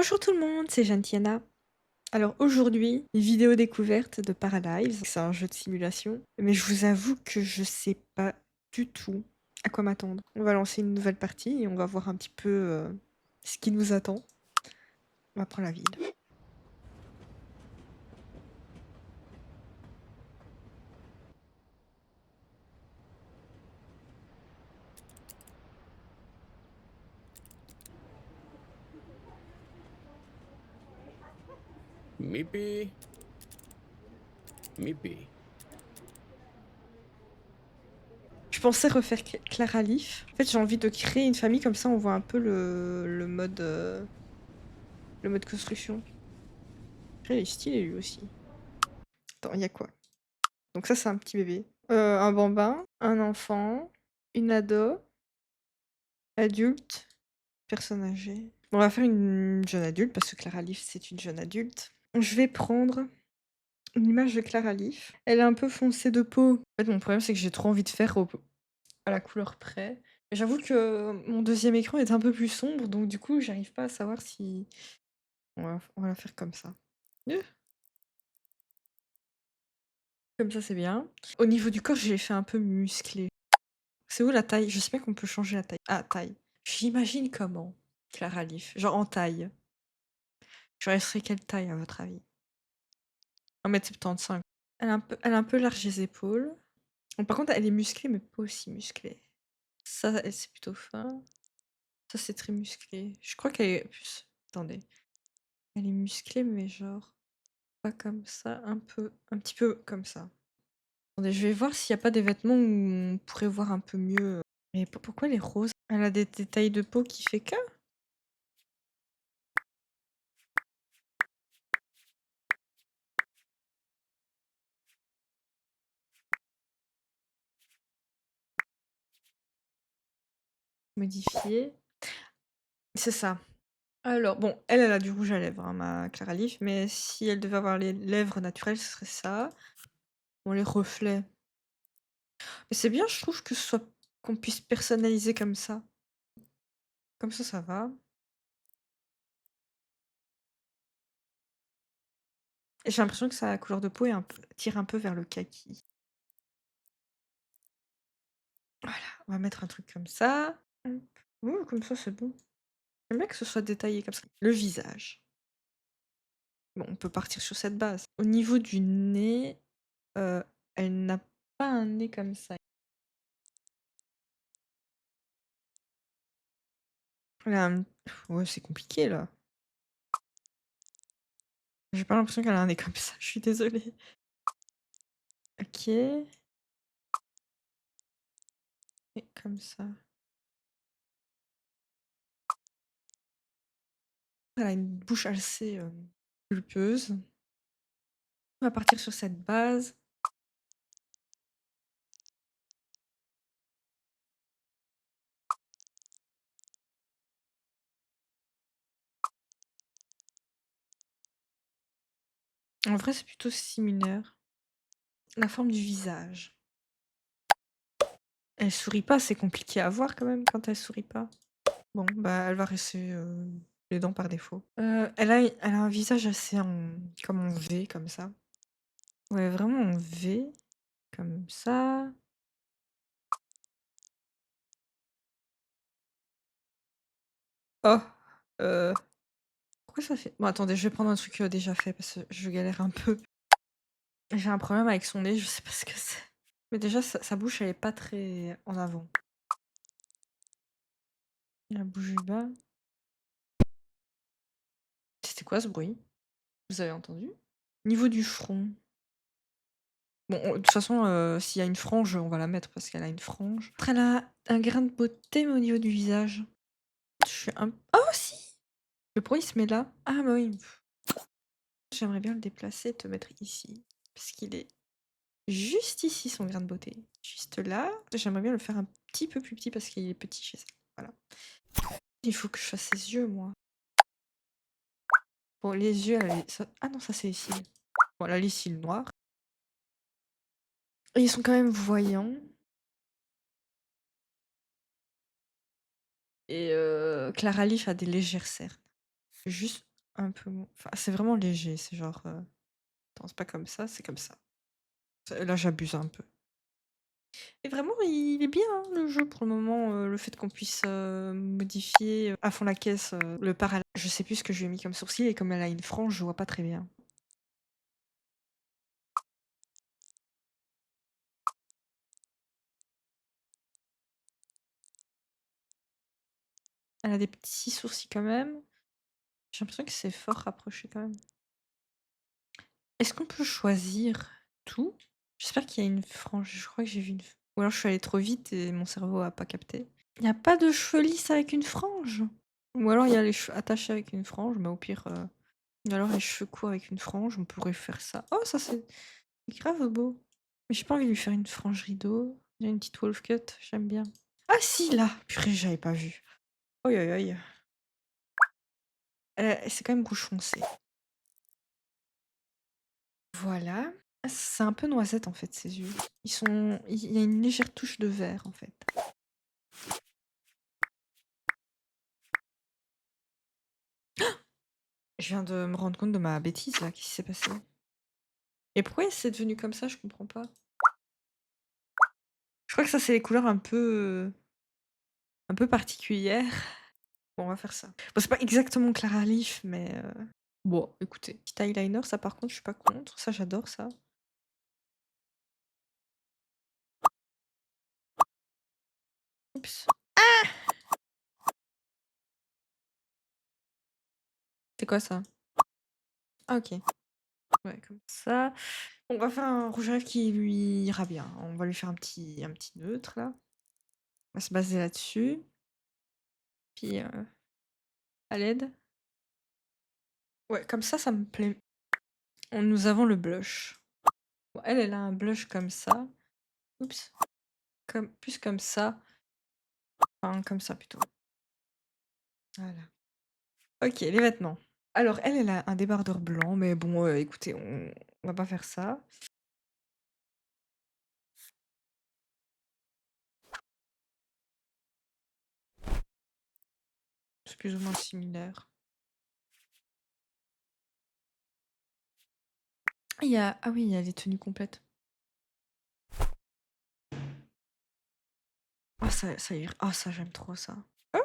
Bonjour tout le monde, c'est Gentiana. Alors aujourd'hui, une vidéo découverte de Paralives. C'est un jeu de simulation, mais je vous avoue que je sais pas du tout à quoi m'attendre. On va lancer une nouvelle partie et on va voir un petit peu ce qui nous attend. On va prendre la ville. Mippy. Mippy. Je pensais refaire Clara Leaf. En fait, j'ai envie de créer une famille comme ça, on voit un peu le mode construction. Après, il est stylé lui aussi. Attends, il y a quoi? Donc ça, c'est un petit bébé. Un bambin, un enfant, une ado, adulte, personne âgée. Bon, on va faire une jeune adulte parce que Clara Leaf, c'est une jeune adulte. Je vais prendre une image de Clara Leaf. Elle est un peu foncée de peau. En fait, mon problème, c'est que j'ai trop envie de faire à la couleur près. Mais j'avoue que mon deuxième écran est un peu plus sombre, donc du coup, j'arrive pas à savoir si... on va la faire comme ça. Comme ça, c'est bien. Au niveau du corps, je l'ai fait un peu musclé. C'est où la taille? Je sais pas qu'on peut changer la taille. Ah, taille. J'imagine comment, Clara Leaf. Genre en taille. J'aurais serait quelle taille à votre avis? 1,75 m. Elle a un peu large les épaules. Bon, par contre, elle est musclée, mais pas aussi musclée. Ça, c'est plutôt fin. Ça, c'est très musclé. Je crois qu'elle est plus. Attendez. Elle est musclée, mais genre pas comme ça, un petit peu comme ça. Attendez, je vais voir s'il n'y a pas des vêtements où on pourrait voir un peu mieux. Mais pourquoi elle est rose? Elle a des tailles de peau qui fait que. Modifier. C'est ça. Alors, bon, elle a du rouge à lèvres, hein, ma Clara Leaf, mais si elle devait avoir les lèvres naturelles, ce serait ça. Bon, les reflets. Mais c'est bien, je trouve que ce soit qu'on puisse personnaliser comme ça. Comme ça va. Et j'ai l'impression que sa couleur de peau tire un peu vers le kaki. Voilà, on va mettre un truc comme ça. Hop. Ouh, comme ça, c'est bon. J'aime bien que ce soit détaillé comme ça. Le visage. Bon, on peut partir sur cette base. Au niveau du nez, euh, elle n'a pas un nez comme ça. Elle a un- Ouais, c'est compliqué là. J'ai pas l'impression qu'elle a un nez comme ça, je suis désolée. Ok. Et comme ça. Elle a une bouche assez pulpeuse. On va partir sur cette base. En vrai, c'est plutôt similaire. La forme du visage. Elle sourit pas, c'est compliqué à voir quand même quand elle sourit pas. Bon, bah elle va rester les dents par défaut. Elle a un visage assez comme en V, comme ça. Ouais, vraiment en V, comme ça. Oh, pourquoi ça fait... Bon, attendez, je vais prendre un truc déjà fait parce que je galère un peu. J'ai un problème avec son nez, je sais pas ce que c'est. Mais déjà, sa bouche, elle est pas très en avant. La bouche du bas. C'était quoi ce bruit? Vous avez entendu? Niveau du front. Bon, de toute façon, s'il y a une frange, on va la mettre parce qu'elle a une frange. Après, elle a un grain de beauté, mais au niveau du visage. Je suis un... Oh, si! Le pourquoi il se met là? Ah, bah oui. J'aimerais bien le déplacer et te mettre ici. Parce qu'il est juste ici, son grain de beauté. Juste là. J'aimerais bien le faire un petit peu plus petit parce qu'il est petit chez ça. Voilà. Il faut que je fasse ses yeux, moi. Bon, les yeux, ah non, ça c'est les cils. Bon, là, les cils noirs. Et ils sont quand même voyants. Et Clara Leaf a des légères cernes. Juste un peu moins. Enfin, c'est vraiment léger. C'est genre. Attends, c'est pas comme ça, c'est comme ça. Là, j'abuse un peu. Et vraiment, il est bien, hein, le jeu pour le moment. Le fait qu'on puisse modifier à fond la caisse le parallaxe. Je sais plus ce que je lui ai mis comme sourcil et comme elle a une frange, je vois pas très bien. Elle a des petits sourcils quand même. J'ai l'impression que c'est fort rapproché quand même. Est-ce qu'on peut choisir tout? J'espère qu'il y a une frange. Je crois que j'ai vu une. Ou alors je suis allée trop vite et mon cerveau a pas capté. Il n'y a pas de cheveux lisses avec une frange? Ou alors il y a les cheveux attachés avec une frange, mais au pire. Ou alors les cheveux courts avec une frange, on pourrait faire ça. Oh, ça c'est grave beau. Mais j'ai pas envie de lui faire une frange rideau. Il y a une petite wolf cut, j'aime bien. Ah si, là! Purée, j'avais pas vu. Oi, oi, oi. C'est quand même rouge foncé. Voilà. Ah, c'est un peu noisette en fait, ses yeux. Il y a une légère touche de vert en fait. Je viens de me rendre compte de ma bêtise là, qu'est-ce qui s'est passé? Et pourquoi c'est devenu comme ça? Je comprends pas. Je crois que ça, c'est les couleurs un peu particulières. Bon, on va faire ça. Bon, c'est pas exactement Clara Leaf, mais bon, écoutez. Petit eyeliner, ça par contre, je suis pas contre. Ça, j'adore ça. Oups. C'est quoi ça? Ah, ok. Ouais, comme ça. On va faire un rouge à lèvres qui lui ira bien. On va lui faire un petit neutre là. On va se baser là-dessus. Puis à l'aide. Ouais, comme ça me plaît. Nous avons le blush. Bon, elle a un blush comme ça. Oups. Plus comme ça. Enfin, comme ça plutôt. Voilà. Ok, les vêtements. Alors, elle a un débardeur blanc, mais bon, écoutez, on va pas faire ça. C'est plus ou moins similaire. Ah oui, il y a les tenues complètes. Ah, ça, j'aime trop ça. Ah,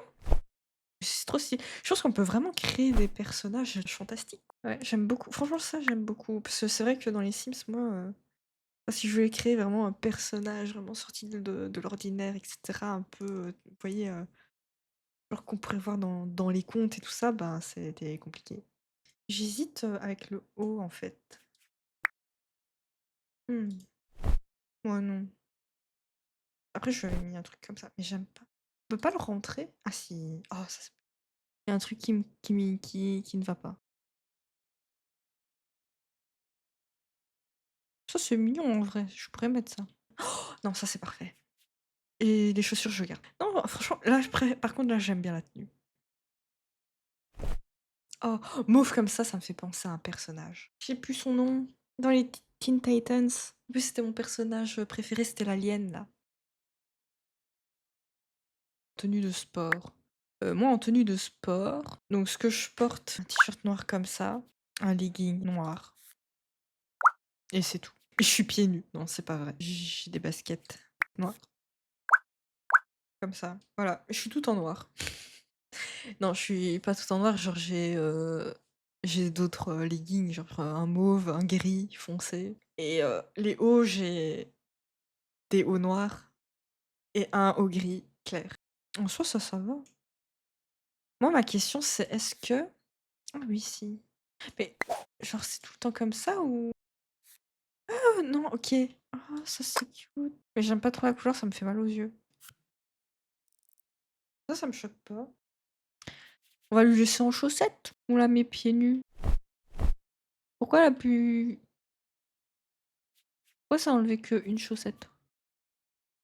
c'est trop stylé. Je pense qu'on peut vraiment créer des personnages fantastiques. Ouais, j'aime beaucoup. Franchement, ça, j'aime beaucoup. Parce que c'est vrai que dans les Sims, moi, si je voulais créer vraiment un personnage vraiment sorti de l'ordinaire, etc., un peu, vous voyez, genre qu'on pourrait voir dans les contes et tout ça, ben, c'était compliqué. J'hésite avec le haut, en fait. Hmm. Ouais, non. Après, je lui avais mis un truc comme ça, mais j'aime pas. On peut pas le rentrer? Ah si. Oh, ça, il y a un truc qui ne va pas. Ça, c'est mignon en vrai. Je pourrais mettre ça. Oh, non, ça, c'est parfait. Et les chaussures, je garde. Non, franchement, là, par contre, là, j'aime bien la tenue. Oh, mauve comme ça me fait penser à un personnage. Je sais plus son nom. Dans les Teen Titans. En plus, c'était mon personnage préféré, c'était l'alien, là. Tenue de sport. Moi, en tenue de sport, donc ce que je porte, un t-shirt noir comme ça, un legging noir, et c'est tout. Et je suis pieds nus. Non, c'est pas vrai. J'ai des baskets noires, comme ça. Voilà, je suis tout en noir. Non, je suis pas tout en noir, genre j'ai d'autres leggings, genre un mauve, un gris foncé. Et les hauts, j'ai des hauts noirs et un haut gris clair. En soi, ça va. Moi, ma question, c'est est-ce que... Ah oui, si. Mais genre, c'est tout le temps comme ça ou... Oh non, ok. Ah, ça c'est cute. Mais j'aime pas trop la couleur, ça me fait mal aux yeux. Ça me choque pas. On va lui laisser en chaussettes. On la met pieds nus. Pourquoi elle a pu... Pourquoi ça a enlevé qu'une chaussette?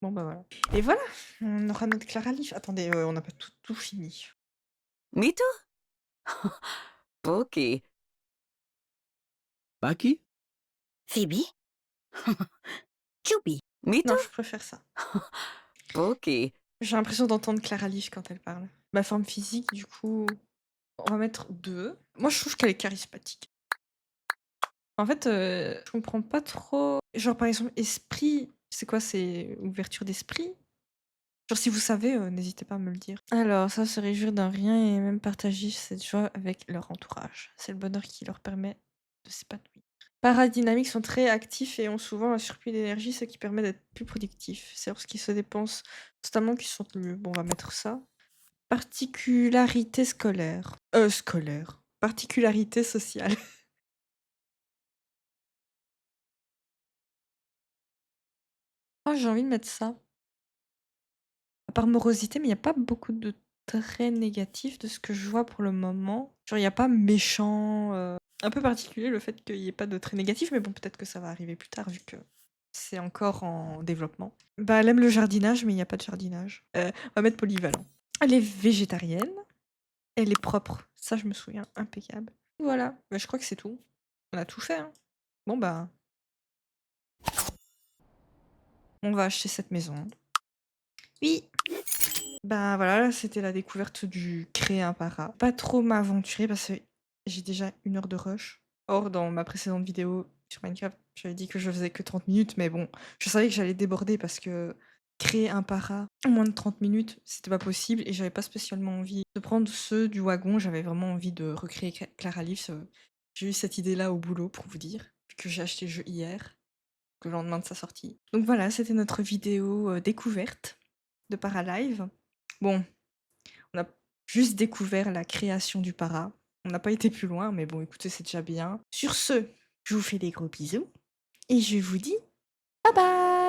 Bon bah voilà. Et voilà, on aura notre Clara Leaf. Attendez, on n'a pas tout fini. Mito? Poki. Baki? Phoebe? Chubby. Mito? Non, je préfère ça. Poki. J'ai l'impression d'entendre Clara Leaf quand elle parle. Ma forme physique, du coup... On va mettre 2. Moi, je trouve qu'elle est charismatique. En fait, je comprends pas trop genre, par exemple, esprit, c'est quoi? C'est ouverture d'esprit? Genre, si vous savez, n'hésitez pas à me le dire. Alors, ça, se réjouir d'un rien et même partager cette joie avec leur entourage. C'est le bonheur qui leur permet de s'épanouir. Paradynamiques sont très actifs et ont souvent un surplus d'énergie, ce qui permet d'être plus productifs. C'est lorsqu'ils se dépensent constamment qu'ils se sentent mieux. Bon, on va mettre ça. Particularité scolaire. Scolaire. Particularité sociale. Oh, j'ai envie de mettre ça. À part morosité, mais il y a pas beaucoup de traits négatifs de ce que je vois pour le moment. Genre, il y a pas méchant, un peu particulier le fait qu'il y ait pas de traits négatifs, mais bon, peut-être que ça va arriver plus tard vu que c'est encore en développement. Bah, elle aime le jardinage, mais il y a pas de jardinage. On va mettre polyvalent. Elle est végétarienne. Elle est propre. Ça, je me souviens, impeccable. Voilà, bah, je crois que c'est tout. On a tout fait, hein. Bon, bah, on va acheter cette maison. Oui! Bah voilà, là, c'était la découverte du créer un para. Pas trop m'aventurer parce que j'ai déjà 1 heure de rush. Or, dans ma précédente vidéo sur Minecraft, j'avais dit que je faisais que 30 minutes, mais bon, je savais que j'allais déborder parce que créer un para en moins de 30 minutes, c'était pas possible et j'avais pas spécialement envie de prendre ceux du wagon. J'avais vraiment envie de recréer Clara Leaves. J'ai eu cette idée-là au boulot pour vous dire, vu que j'ai acheté le jeu hier, le lendemain de sa sortie. Donc voilà, c'était notre vidéo découverte de Paralive. Bon, on a juste découvert la création du para. On n'a pas été plus loin, mais bon, écoutez, c'est déjà bien. Sur ce, je vous fais des gros bisous et je vous dis bye bye!